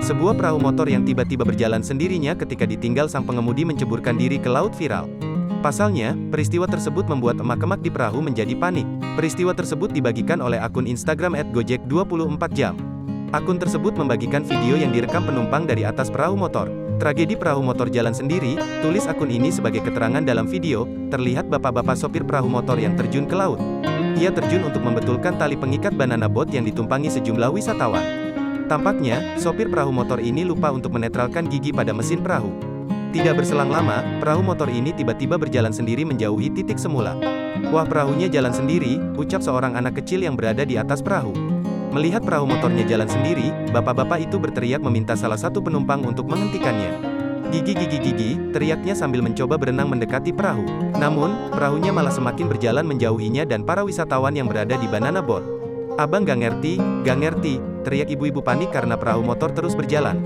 Sebuah perahu motor yang tiba-tiba berjalan sendirinya ketika ditinggal sang pengemudi menceburkan diri ke laut viral. Pasalnya, peristiwa tersebut membuat emak-emak di perahu menjadi panik. Peristiwa tersebut dibagikan oleh akun Instagram @gojek24jam. Akun tersebut membagikan video yang direkam penumpang dari atas perahu motor. Tragedi perahu motor jalan sendiri, tulis akun ini sebagai keterangan dalam video, terlihat bapak-bapak sopir perahu motor yang terjun ke laut. Ia terjun untuk membetulkan tali pengikat banana boat yang ditumpangi sejumlah wisatawan. Tampaknya, sopir perahu motor ini lupa untuk menetralkan gigi pada mesin perahu. Tidak berselang lama, perahu motor ini tiba-tiba berjalan sendiri menjauhi titik semula. "Wah, perahunya jalan sendiri," ucap seorang anak kecil yang berada di atas perahu. Melihat perahu motornya jalan sendiri, bapak-bapak itu berteriak meminta salah satu penumpang untuk menghentikannya. "Gigi, gigi, gigi," teriaknya sambil mencoba berenang mendekati perahu. Namun, perahunya malah semakin berjalan menjauhinya dan para wisatawan yang berada di banana boat. "Abang gak ngerti, teriak ibu-ibu panik karena perahu motor terus berjalan.